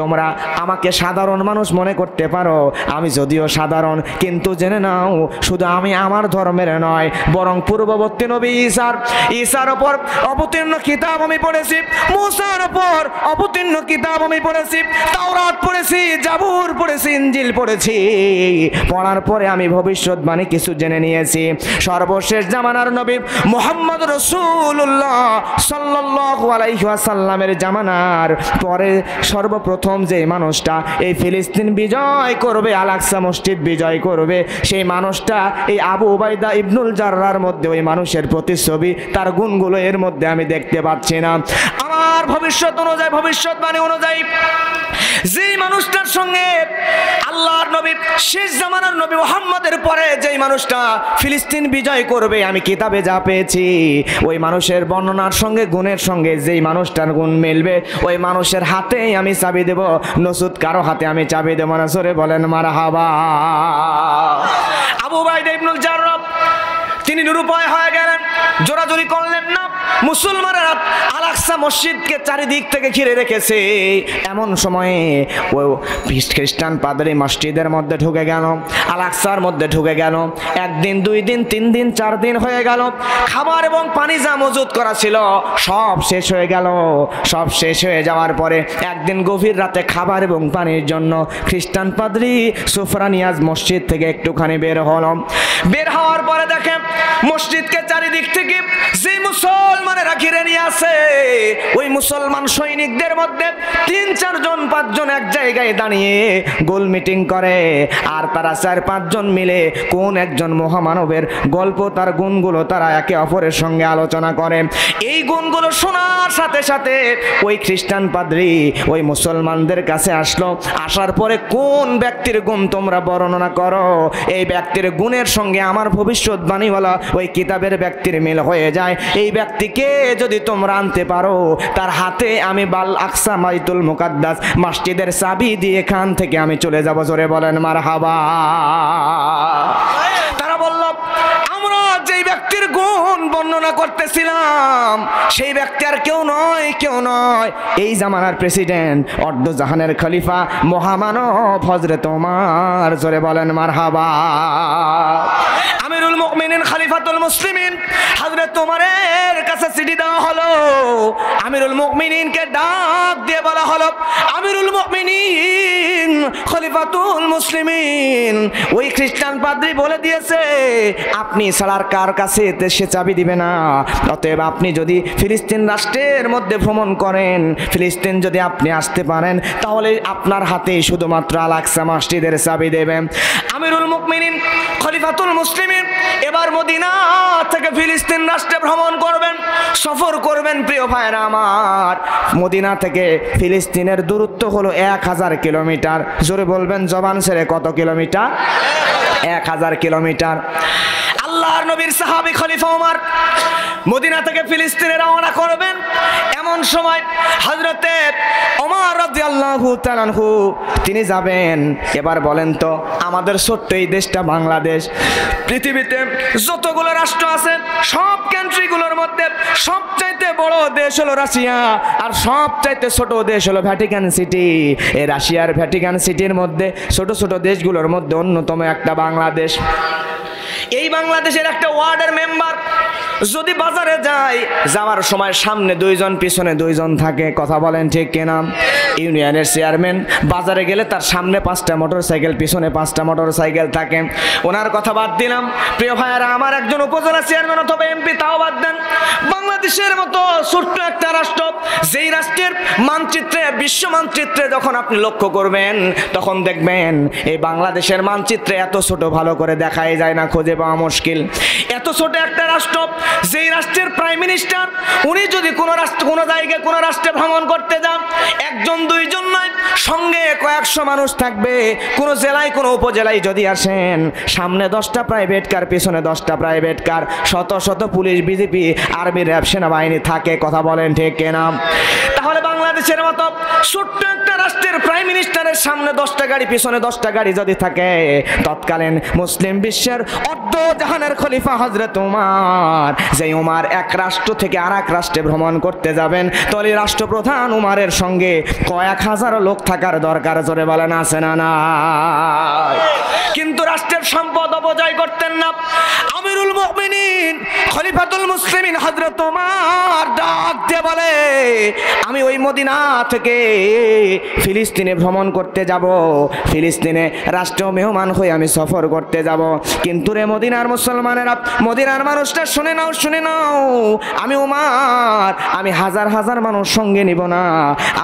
তোমরা আমাকে সাধারণ মানুষ মনে করতে পারো, আমি যদিও সাধারণ, কিন্তু জেনে নাও, শুধু আমি আমার ধর্মের নয়, বরং পূর্ববর্তী নবী ঈসার ওপর অবতীর্ণ কিতাব আমি পড়েছি, মুসার ওপর অবতীর্ণ কিতাব আমি পড়েছি, তাওরাত পড়েছি, জাবুর পড়েছি, ইনজিল পড়েছি। পড়ার পরে আমি ভবিষ্যৎবাণী কিছু জেনে নিয়েছি। সর্বশেষ জামানার নবী মুহাম্মদ রাসূলুল্লাহ সাল্লাল্লাহু আলাইহি ওয়াসাল্লামের জামানার পরে সর্বপ্রথম যে মানুষটা এই ফিলিস্তিন বিজয় করবে, আল আকসা মসজিদ বিজয় করবে, সেই মানুষটা এই আবু উবাইদা ইবনুল জাররাহর মধ্যে ওই মানুষের প্রতিচ্ছবি, তার গুণগুলো এর মধ্যে আমি দেখতে পাচ্ছি না। আমার ভবিষ্যৎ অনুযায়ী, ভবিষ্যৎবাণী অনুযায়ী, যেই মানুষটার সঙ্গে আল্লাহর নবী, শেষ জামানার নবী মুহাম্মদের পরে যেই মানুষটা ফিলিস্তিন বিজয় করবে, আমি কিতাবে যা পেয়েছি, ওই মানুষের বর্ণনার সঙ্গে গুণের সঙ্গে যেই মানুষটার গুণ মিলবে, ওই মানুষের হাতেই আমি চাবি দেব, নসুদ কারো হাতে আমি চাবি দেব না। সরে বলেন মারহাবা। আবু উবাইদা ইবনুল জাররাহ তিনি নিরুপায় হয়ে গেলেন, জোরাজোরি করলেন না। মুসলমানেরা আল আকসা মসজিদকে চারিদিক থেকে ঘিরে রেখেছে। এমন সময়ে ও খ্রিস্টান পাদ্রী মসজিদের মধ্যে ঢুকে গেল, আল আকসার মধ্যে ঢুকে গেল। 1 দিন 2 দিন 3 দিন 4 দিন হয়ে গেল। খাবার এবং পানি যা মজুদ করা ছিল সব শেষ হয়ে গেল। সব শেষ হয়ে যাওয়ার পরে একদিন গভীর রাতে খাবার এবং পানির জন্য খ্রিস্টান পাদ্রী সুফরানিয়াজ মসজিদ থেকে একটুখানি বের হলো। বের হওয়ার পরে দেখে মসজিদকে চারিদিক থেকে যে মুসলমান মুসলমানেরা ঘিরে নিয়ে আসে। ওই মুসলমান সৈনিকদের মধ্যে 3-4 জন 5 জন এক জায়গায় দাঁড়িয়ে গোল মিটিং করে, আর তারা 4-5 জন মিলে কোন একজন মহামানবের গল্প, তার গুণগুলো তারা একে অপরের সঙ্গে আলোচনা করে। এই গুণগুলো শোনার সাথে সাথে ওই খ্রিস্টান পাদ্রী ওই মুসলমানদের কাছে আসলো। আসার পরে কোন ব্যক্তির গুণ তোমরা বর্ণনা করো, এই ব্যক্তির গুণের সঙ্গে আমার ভবিষ্যৎবাণীওয়ালা ওই কিতাবের ব্যক্তির মিল হয়ে যায়, এই ব্যক্তিকে যদি তোমরা আনতে পারো তার হাতে আমি বাল আকসা বাইতুল মুকাদ্দাস মসজিদের চাবি দিয়ে এখান থেকে আমি চলে যাব। জোরে বলেন মারহাবা। তারা বলল, আমরা যেই ব্যক্তির গুণ বর্ণনা করতেছিলাম সেই ব্যক্তি আর কেউ নয়, কেউ নয়, এই জামানার প্রেসিডেন্ট, অর্ধজাহানের খলিফা, মহামানব হযরত ওমর। জোরে বলেন মারহাবা। আমিরুল মুমিনিন খলিফাতুল মুসলিমিন হযরত ওমরের কাছে চিঠি দেওয়া হলো। আমিরুল মুমিনিনকে ডাক দিয়ে বলা হলো, আমিরুল মুমিনিন খলিফাতুল মুসলিমিন, ওই খ্রিস্টান পাদ্রী বলে দিয়েছে আপনি ছাড়ার কার কাছে সে চাবি দিবে না। অতএব আপনি যদি ফিলিস্তিন রাষ্ট্রের মধ্যে ভ্রমণ করেন, ফিলিস্তিন যদি আপনি আসতে পারেন, তাহলে আপনার হাতে শুধুমাত্র আল আকসা মসজিদের চাবি দেবেন। আমিরুল মুমিনিন খলিফাতুল মুসলিমিন এবার মদিনা থেকে ফিলিস্তিন রাষ্ট্রে ভ্রমণ করবেন, সফর করবেন। প্রিয় ভাইরা আমার, মদিনা থেকে ফিলিস্তিনের দূরত্ব হলো 1000 কিলোমিটার। জোরে বলবেন জবান ছেড়ে, কত কিলোমিটার? 1000 কিলোমিটার। আল্লাহর নবীর সাহাবী খলিফা ওমর মদিনা থেকে ফিলিস্তিনে রওনা করবেন। এমন সময় হযরতে ওমর রাদিয়াল্লাহু তাআলা আনহু তিনি যাবেন। এবার বলেন তো, আমাদের ছোট্ট এই দেশটা বাংলাদেশ, পৃথিবীতে যতগুলো রাষ্ট্র আছে সব কান্ট্রিগুলোর মধ্যে সবচাইতে বড় দেশ হলো রাশিয়া, আর সবচাইতে ছোট দেশ হলো ভ্যাটিকান সিটি। এই রাশিয়ার ভ্যাটিকান সিটির মধ্যে ছোট ছোট দেশগুলোর মধ্যে অন্যতম একটা বাংলাদেশ। এই বাংলাদেশের একটা ওয়ার্ডের মেম্বার যদি বাজারে যায়, যাওয়ার সময় সামনে 2 জন পিছনে 2 জন থাকে, কথা বলেন ঠিক কিনা? ইউনিয়নের চেয়ারম্যান বাজারে গেলে তার সামনে 5টা মোটরসাইকেল, পিছনে 5টা মোটরসাইকেল থাকে। ওনার কথা বাদ দিলাম, প্রিয় ভাইয়ারা আমার, একজন উপজেলা চেয়ারম্যান অথবা এমপি তাও বাদ দেন। বাংলাদেশের মতো ছোট্ট একটা রাষ্ট্র, যেই রাষ্ট্রের মানচিত্রে, বিশ্ব মানচিত্রে যখন আপনি লক্ষ্য করবেন তখন দেখবেন এই বাংলাদেশের মানচিত্রে এত ছোট ভালো করে দেখাই যায় না, খুঁজে পাওয়া মুশকিল। এত ছোট একটা রাষ্ট্র, যেই রাষ্ট্রের প্রাইম মিনিস্টার উনি যদি কোনো জায়গায় কোনো রাষ্ট্রে ভ্রমণ করতে যান, 1-2 জন নয়, সঙ্গে কয়েকশো মানুষ থাকবে। কোনো জেলায় কোনো উপজেলায় যদি আসেন, সামনে 10টা প্রাইভেট কার, পিছনে 10টা প্রাইভেট কার, শত শত পুলিশ, বিজেপি, আর্মি, র্যাব, সেনাবাহিনী থাকে, কথা বলেন ঠিক কিনা? তাহলে বাংলাদেশের মতো ছোট্ট একটা রাষ্ট্রের প্রাইম মিনিস্টারের সামনে 10টা গাড়ি, পিছনে 10টা গাড়ি যদি থাকে, তৎকালীন মুসলিম বিশ্বের অর্ধজাহানের খলিফা হযরত ওমর, যে ওমর এক রাষ্ট্র থেকে আরেক রাষ্ট্রে ভ্রমণ করতে যাবেন, তাহলে রাষ্ট্রপ্রধান ওমরের সঙ্গে কয়েক হাজার লোক থাকার দরকার। জোরে বলেন আছে না না? কিন্তু রাষ্ট্রের সম্পদ অপচয় করতেন না। আমিরুল মুমিনিন খলিফাতুল মুসলিমিন হযরত ওমর ডাক দিয়ে বলে, আমি ওই মদিনা থেকে ফিলিস্তিনে ভ্রমণ করতে যাব, ফিলিস্তিনে রাষ্ট্র মেহমান হয়ে আমি সফর করতে যাব। কিন্তু রে মদিনার মুসলমানেরা, মদিনার মানুষটা শুনে নাও, শুনে নাও, আমি ওমর, আমি হাজার হাজার মানুষ সঙ্গে নিব না।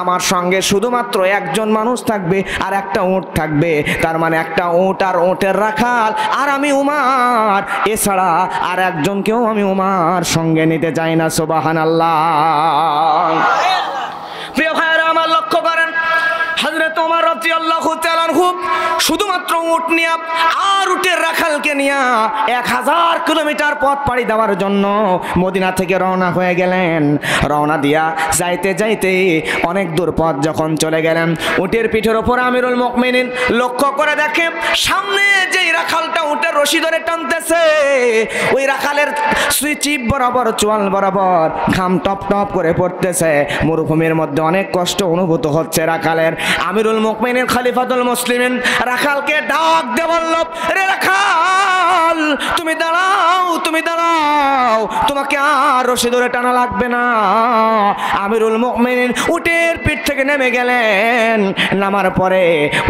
আমার সঙ্গে শুধুমাত্র একজন মানুষ থাকবে আর একটা উট থাকবে। তার মানে একটা উট আর উটের রাখাল আর আমি ওমর, এছাড়া আর একজনকেও আমি ওমর সঙ্গে নিতে চাই না। সুবহানাল্লাহ। প্রিয় ভাইরা আমার, লক্ষ্য করেন হযরত ওমর রাদিয়াল্লাহু তাআলা আনহু শুধুমাত্র উট নিয়ে আর উটের রাখালকে নিয়ে 1000 কিলোমিটার পথ পাড়ি দেওয়ার জন্য মদিনা থেকে রওনা হয়ে গেলেন। রওনা দিয়া যাইতে যাইতে অনেক দূর পথ যখন চলে গেলেন, উটের পিঠের ওপর আমিরুল মুমিনিন লক্ষ্য করে দেখে সামনে যেই রাখালটা উটের রশি ধরে টানতেছে, ওই রাখালের চিপ বরাবর, চোয়াল বরাবর ঘাম টপ টপ করে পড়তেছে। মরুভূমির মধ্যে অনেক কষ্ট অনুভূত হচ্ছে রাখালের। আমিরুল মুমিনিন মুমিনিন খলিফাতুল মুসলিমিন রাখালকে ডাক দিয়ে বলল, রে রাখাল, তুমি দাঁড়াও, তুমি দাঁড়াও, তোমাকে আর রশি ধরে টানা লাগবে না। আমিরুল মুমিনিন উটের পিঠ থেকে নেমে গেলেন। নামার পরে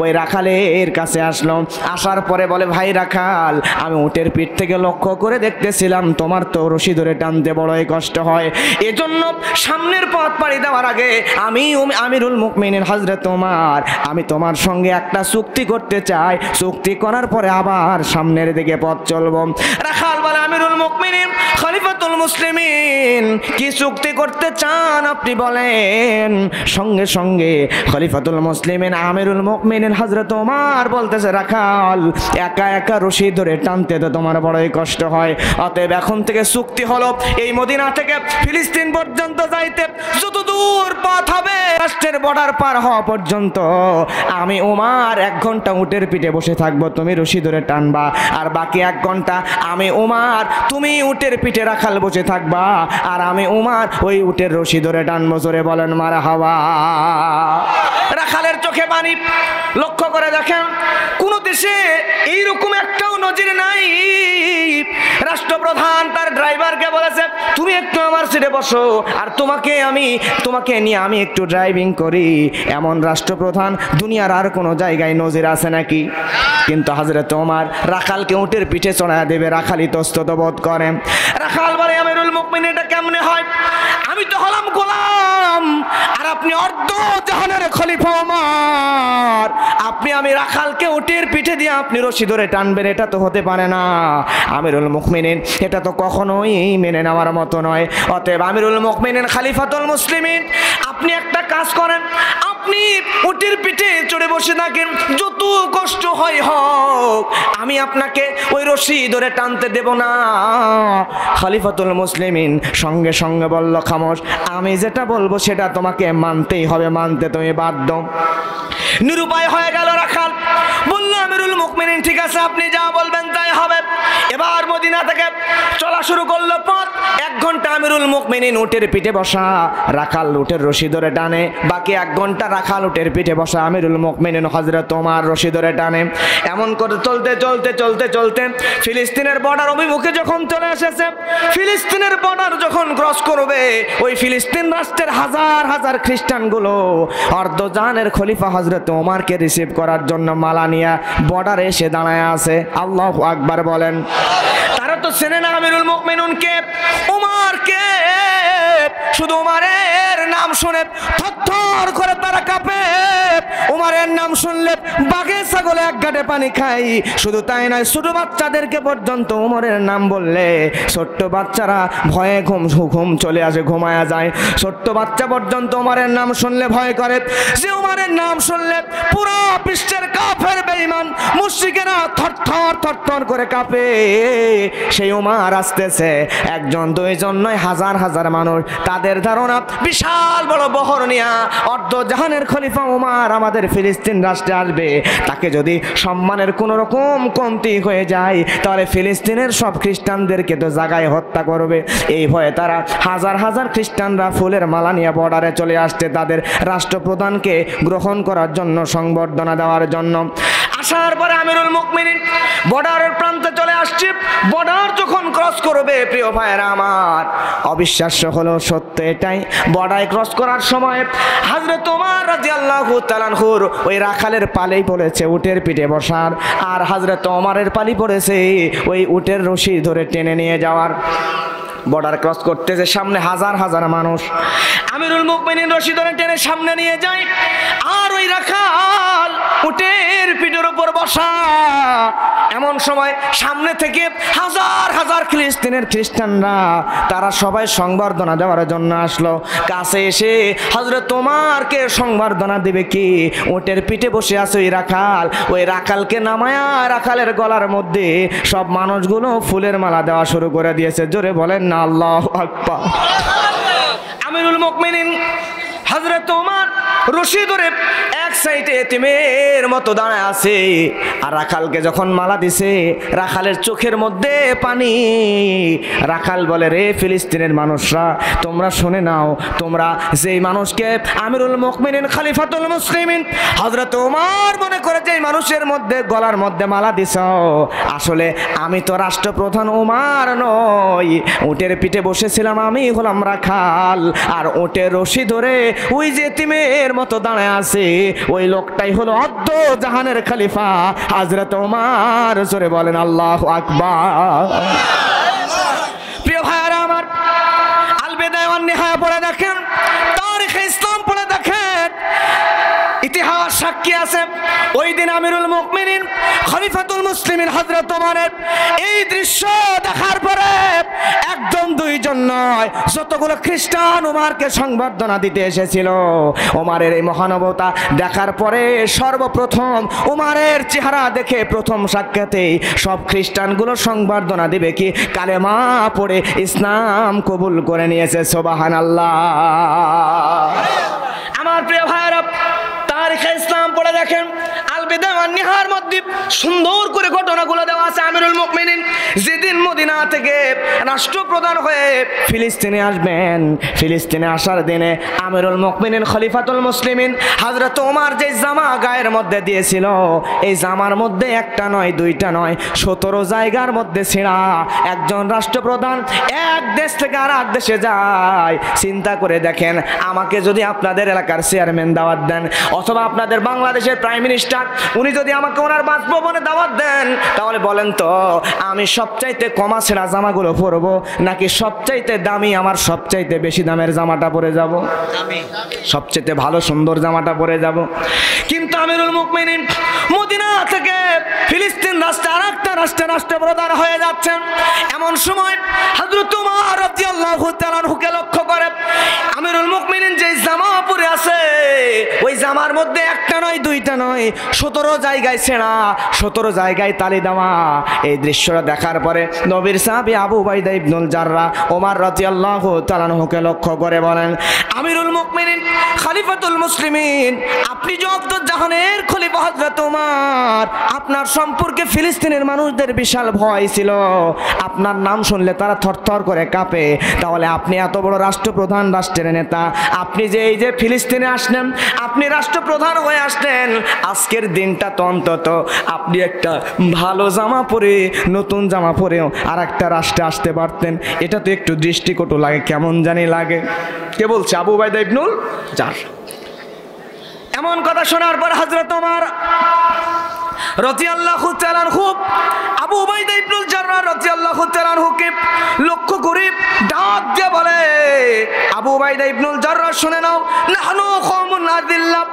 ওই রাখালের কাছে আসলো। আসার পরে বলে, ভাই রাখাল, আমি উটের পিঠ থেকে লক্ষ্য করে দেখতেছিলাম তোমার তো রশি ধরে টানতে বড়ই কষ্ট হয়, এজন্য সামনের পথ পাড়ি দেওয়ার আগে আমি আমিরুল মুমিনিন হযরত ওমর, আমি তোমার সঙ্গে একটা চুক্তি করতে চাই, চুক্তি করার পরে আবার সামনের দিকে পথ চলবো। রাখাল বলে, আমিরুল মুমিনিন খলিফাতুল মুসলিমিন, কি চুক্তি করতে চান আপনি বলেন। সঙ্গে সঙ্গে খলিফাতুল মুসলিমিন আমিরুল মুমিনিন হযরত ওমর বলতেছে, রাখাল, একা একা রশি ধরে টানতে তো তোমার বড়ই কষ্ট হয়, অতএব এখন থেকে চুক্তি হলো, এই মদিনা থেকে ফিলিস্তিন পর্যন্ত যাইতে যত দূর পথ হবে রাষ্ট্রের বর্ডার পার হওয়া পর্যন্ত আমি ওমর 1 ঘন্টা উটের পিঠে বসে থাকবো, তুমি রশি ধরে টানবা, আর বাকি 1 ঘন্টা আমি ওমর, তুমি উটের পিঠে রাখাল বসে থাকবা, আর আমি ওমর ওই উটের রশি ধরে টানবো। জোরে বলেন মারহাবা। রাখালের চোখে পানি। লক্ষ্য করে দেখেন, কোন দেশে এইরকম একটাও নজির নাই। রাষ্ট্রপ্রধান তার ড্রাইভারকে বলেছে, তুমি একটু আমার সিটে বসো, আর তোমাকে নিয়ে আমি একটু ড্রাইভিং করি। এমন রাষ্ট্রপ্রধান দুনিয়ার আর কোনো জায়গায় নজির আছে নাকি? কিন্তু হযরত ওমর রাখালকে উটের পিঠে চড়ায় দেবে, রাখাল ইতস্তত বোধ করে। রাখাল বলে, আমিরুল মুমিনিন, এটা কেমনে হয়? আমি তো হলাম গোলাম, আর আপনি অর্ধ জাহানের খলিফা ওমর, আমি রাখালকে উটের পিঠে দিয়ে আপনি রশি ধরে টানবেন, এটা তো হতে পারে না। আমিরুল মুমিনিন, এটা তো কখনোই মেনে নেওয়ার মতো নয়। অতএব আমিরুল মুমিনিন খলিফাতুল মুসলিমিন, আপনি একটা কাজ করেন, আপনি উটের পিঠে চড়ে বসে থাকেন, যত কষ্ট হয় হোক, আমি আপনাকে ওই রশি ধরে টানতে দেব না। খলিফাতুল মুসলিমিন সঙ্গে সঙ্গে বলল, খামোশ, আমি যেটা বলবো সেটা তোমাকে মানতেই হবে, মানতে তুমি বাধ্য। নিরুপায় হয়ে গেল রাখাল। বলল, আমিরুল মুমিনিন, ঠিক আছে, আপনি যা বলবেন তাই হবে। এবার মদিনা থেকে চলা শুরু করলো পথ। 1 ঘন্টা আমিরুল মুমিনিন উটের পিঠে বসা, রাখাল উটের রশি ধরে টানে। বাকি 1 ঘন্টা রাখাল উটের পিঠে বসা, আমিরুল মুমিনিন হযরত ওমর রশি ধরে টানে। এমন করে চলতে চলতে চলতে চলতে ফিলিস্তিনের বর্ডার অভিমুখে যখন চলে এসেছে, ফিলিস্তিনের বর্ডার যখন ক্রস করবে, ওই ফিলিস্তিন রাষ্ট্রের হাজার হাজার খ্রিস্টানগুলো অর্ধজাহানের খলিফা হযরত ওমরকে রিসিভ করার জন্য মালা নিয়ে বর্ডারে এসে দাঁড়ায় আছে। আল্লাহু আকবার বলেন। তারা তো চেনে না আমিরুল মুমিনিনকে, ওমরকে। শুধু ওমরের নাম শুনে থরথর করে তারা কাঁপে। ওমরের নাম শুনলে বাঘে ছাগলে এক ঘাটে পানি খাই। শুধু তাই নয়, ছোট বাচ্চাদেরকে পর্যন্ত ওমরের নাম বললে ছোট্ট বাচ্চারা ভয়ে ঘুম চলে আসে, ঘুমায়া যায়। ছোট্ট বাচ্চা পর্যন্ত ওমরের নাম শুনলে ভয় করে। যে ওমরের নাম শুনলে পুরো বিশ্বের কাফের বেঈমান মুশরিকেরা থরথর থরথর করে কাঁপে, সেই ওমর আসতেছে। 1 জন 2 জন নয়, হাজার হাজার মানুষ। তাদের ধারণা বিশাল বড় বহর নিয়া অর্ধজাহানের খলিফা ওমর আমাদের ফিলিস্তিন রাষ্ট্রে আসবে। তাকে যদি সম্মানের কোন রকম কমতি হয়ে যায়, তাহলে ফিলিস্তিনের সব খ্রিস্টানদেরকে তো জায়গায় হত্যা করবে। এই ভয়ে তারা হাজার হাজার খ্রিস্টানরা ফুলের মালা নিয়ে বর্ডারে চলে আসছে, তাদের রাষ্ট্রপ্রধানকে গ্রহণ করার জন্য, সংবর্ধনা দেওয়ার জন্য। আসার পরে আমিরুল মুমিনিন বর্ডারের প্রান্তে চলে আসছে। বর্ডার যখন ক্রস করবে, প্রিয় ভাইয়েরা আমার, অবিশ্বাস্য হলো সত্য এটাই, বর্ডার ক্রস করার সময় হযরত ওমর রাদিয়াল্লাহু তাআলা আনহুর ওই রাখালের পালেই পড়েছে উটের পিঠে বসার, আর হযরত ওমরের পালি পড়েছে ওই উটের রশি ধরে টেনে নিয়ে যাওয়ার। বর্ডার ক্রস করতেছে, সামনে হাজার হাজার মানুষ। আমিরুল মুমিনিন রশি ধরে টেনে সামনে নিয়ে যায়, আর ওই রাখাল উটের পিঠের উপর বসা। এমন সময় সামনে থেকে হাজার হাজার ফিলিস্তিনের খ্রিস্টানরা, তারা সবাই সংবর্ধনা দেওয়ার জন্য আসলো। কাছে এসে হযরত ওমরকে সংবর্ধনা দেবে কি, উটের পিঠে বসে আছে ওই রাখাল। ওই রাখালকে নামায়া রাখালের গলার মধ্যে সব মানুষগুলো ফুলের মালা দেওয়া শুরু করে দিয়েছে। জোরে বলেন না আল্লাহু আকবার। আমিরুল মুমিনিন হযরত ওমর রশি ধরে 1 সাইডে এতিমের মতো দাঁড়ায় আছে, আর রাখালকে যখন মালা দিছে রাখালের চোখের মধ্যে পানি। রাখাল বলে, রে ফিলিস্তিনের মানুষরা, তোমরা শুনে নাও, তোমরা যেই মানুষকে আমিরুল মুমিনিন খলিফাতুল মুসলিমিন হযরত ওমর মনে করে যেই মানুষের মধ্যে গলার মধ্যে মালা দিছ, আসলে আমি তো রাষ্ট্রপ্রধান ওমর নই, উটের পিঠে বসেছিলাম, আমি হলাম রাখাল। আর উটের রশি ধরে ওই যে এতিমের মতো দাঁড়ায় আছে, ওই লোকটাই হলো অদ্য জাহানের খলিফা হযরত ওমর। জোরে বলেন আল্লাহু আকবার। প্রিয় ভাইরা আমার, আল বিদায়া ওয়ান নিহায়া পড়ে দেখেন, তারিখে ইসলাম পড়ে দেখেন, ইতিহাস সাক্ষী আছে ওই দিন আমিরুল মুমিনিন খলিফাতুল মুসলিমিন হযরত ওমরের এই দৃশ্য দেখার পরে একজন দুইজন নয়, যতগুলো খ্রিস্টান ওমরকে সংবর্ধনা দিতে এসেছিল, ওমরের এই মহানুভবতা দেখার পরে সর্বপ্রথম ওমরের চেহারা দেখে প্রথম সাক্ষাতেই সব খ্রিস্টানগুলো সংবর্ধনা দিবে কি কালেমা পড়ে ইসলাম কবুল করে নিয়েছে। সুবহানাল্লাহ। আমার প্রিয় ভাইরা, তারিখে ইসলাম পড়ে দেখেন, আল বিদায়া ওয়ান নিহার মধ্যে সুন্দর করে ঘটনাগুলো দেওয়া আছে। আমিরুল মুমিনিন যেদিন মদিনা থেকে রাষ্ট্রপ্রধান হয়ে ফিলিস্তিনে আসবেন, ফিলিস্তিনে আসার দিনে আমিরুল মুমিনিন খলিফাতুল মুসলিমিন হযরত ওমর যে জামা গায়ের মধ্যে দিয়েছিল, এই জামার মধ্যে একটা নয় দুইটা নয় 17 জায়গার মধ্যে ছিঁড়া। একজন রাষ্ট্রপ্রধান এক দেশ থেকে আর এক দেশে যায়, চিন্তা করে দেখেন, আমাকে যদি আপনাদের এলাকার চেয়ারম্যান দাওয়াত দেন অথবা আপনাদের বাংলাদেশের প্রাইম মিনিস্টার উনি যদি আমাকে ওনার বাসভবনে দাওয়াত দেন, তাহলে বলেন তো আমি সবচাইতে কমা ছেঁড়া জামাগুলো পরবো নাকি সবচাইতে দামি আমার সবচাইতে বেশি দামের জামাটা পরে যাব? সবচাইতে ভালো সুন্দর জামাটা পরে যাব। কিন্তু আমিরুল মুমিনিন মদিনা থেকে ফিলিস্তিন রাষ্ট্রে আরেকটা রাষ্ট্রের রাষ্ট্রপ্রধান হয়ে যাচ্ছেন। এমন সময় হযরত ওমর রাদিয়াল্লাহু তাআলা আনহুকে লক্ষ্য করে আমিরুল মুমিনিন যে জামা পরে আছে, ওই জামার মধ্যে একটা নয় দুইটা নয় 17 জায়গায় ছেঁড়া, 17 জায়গায় তালি দেওয়া। এই দৃশ্যটা দেখার পরে নবীর সাহাবী আবু উবাইদা ইবনুল জাররাহ ওমর রাদিয়াল্লাহু তাআলা আনহুকে লক্ষ্য করে বলেন, আমিরুল মুমিনিন খলিফাতুল মুসলিমিন, আপনি যত জাহানের খলিফা হযরত ওমর, আপনার সম্পর্কে ফিলিস্তিনের মানুষদের বিশাল ভয় ছিল, আপনার নাম শুনলে তারা থরথর করে কাঁপে। তাহলে আপনি এত বড় রাষ্ট্রপ্রধান, রাষ্ট্রের নেতা, আপনি যে এই যে ফিলিস্তিনে আসলেন, আপনি রাষ্ট্রপ্রধান হয়ে আসলেন, আজকের দিনটা তো অন্তত আপনি একটা ভালো জামা পরে, নতুন জামা পরেও আর একটা রাষ্ট্রে আসতে পারতেন। এটা তো একটু দৃষ্টিকটু লাগে, কেমন জানি লাগে। কে বলছে? আবু উবাইদা ইবনুল জাররাহ। এমন কথা শোনার পর হযরত ওমর রাদিয়াল্লাহু তাআলা আনহু আবু উবাইদা ইবনুল জাররাহ রাদিয়াল্লাহু তাআলা আনহুকে লক্ষ্য করে ডাক দিয়ে বলে, আবু উবাইদা ইবনুল জাররাহ শুনে নাও, নাহনু কওমুন আযিল্লাহ,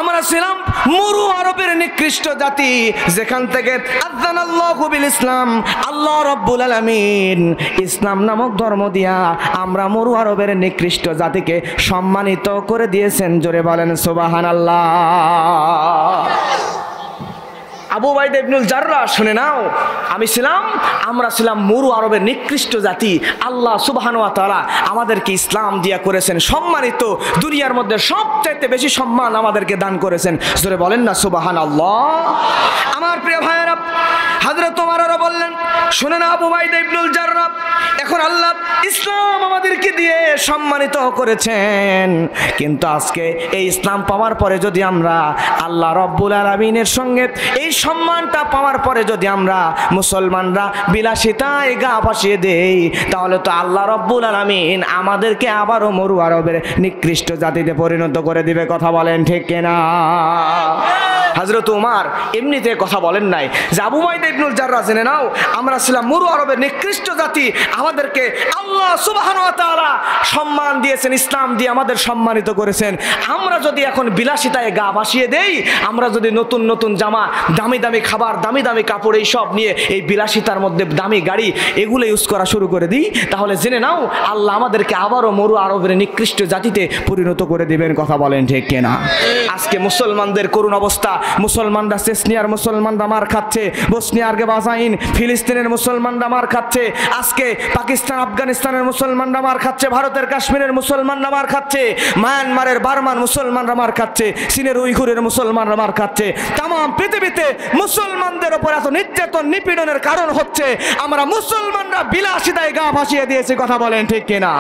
আমরা ছিলাম মরু আরবের নিকৃষ্ট জাতি, যেখান থেকে আযানাল্লাহু বিল ইসলাম, আল্লাহ রাব্বুল আলামিন ইসলাম নামক ধর্ম দিয়া আমরা মরু আরবের নিকৃষ্ট জাতিকে সম্মানিত করে দিয়েছেন। জোরে বলেন সুবহানাল্লাহ। আবু উবাইদা ইবনুল জাররাহ শুনে নাও, আমরা ছিলাম মরু আরবের নিকৃষ্ট জাতি, আল্লাহ সুবহানাহু ওয়া তাআলা আমাদেরকে ইসলাম দিয়া করেছেন সম্মানিত, দুনিয়ার মধ্যে সবচাইতে বেশি সম্মান আমাদেরকে দান করেছেন। জোরে বলেন না সুবহানাল্লাহ। আমার প্রিয় ভাইয়েরা, হযরত ওমর বললেন, শুনে না আবু উবাইদা ইবনুল জাররাহ, এখন আল্লাহ ইসলাম আমাদেরকে দিয়ে সম্মানিত করেছেন, কিন্তু আজকে এই ইসলাম পাওয়ার পরে যদি আমরা আল্লাহ রাব্বুল আলামিনের সঙ্গে এই সম্মানটা পাওয়ার পরে যদি আমরা মুসলমানরা বিলাসিতায় গা ভাসিয়ে দেই, তাহলে তো আল্লাহ রাব্বুল আলামিন আমাদেরকে আবারও মরু আরবের নিকৃষ্ট জাতিতে পরিণত করে দিবে। কথা বলেন ঠিক কিনা? হযরত ওমর এমনিতে কথা বলেন নাই যে আবু উবাইদা ইবনুল জাররাহ জেনে নাও, আমরা ছিলাম মরু আরবের নিকৃষ্ট জাতি, আমাদেরকে আল্লাহ সুবহানাহু ওয়া তাআলা সম্মান দিয়েছেন, ইসলাম দিয়ে আমাদের সম্মানিত করেছেন। আমরা যদি এখন বিলাসিতায় গা ভাসিয়ে দেই, আমরা যদি নতুন নতুন জামা, দামি দামি খাবার, দামি দামি কাপড়, এই সব নিয়ে এই বিলাসিতার মধ্যে দামি গাড়ি এগুলো ইউজ করা শুরু করে দিই, তাহলে জেনে নাও আল্লাহ আমাদেরকে আবারও মরু আরবের নিকৃষ্ট জাতিতে পরিণত করে দিবেন। কথা বলেন ঠিক কিনা? আজকে মুসলমানদের করুণ অবস্থা, মুসলমানরা চেচনিয়ার মুসলমানরা মার খাচ্ছে, বসনিয়া আর্জেন্টিনা ফিলিস্তিনের মুসলমানরা মার খাচ্ছে, আজকে পাকিস্তান আফগানিস্তানের মুসলমানরা মার খাচ্ছে, ভারতের কাশ্মীরের মুসলমানরা মার খাচ্ছে, মায়ানমারের বার্মার মুসলমানরা মার খাচ্ছে, চীনের উইঘুরের মুসলমানরা মার খাচ্ছে। তাম পৃথিবীতে মুসলমানদের ওপর এত নির্যাতন নিপীড়নের কারণ হচ্ছে আমরা মুসলমানরা বিলাসিতায় গা ভাসিয়ে দিয়েছি। কথা বলেন ঠিক কিনা?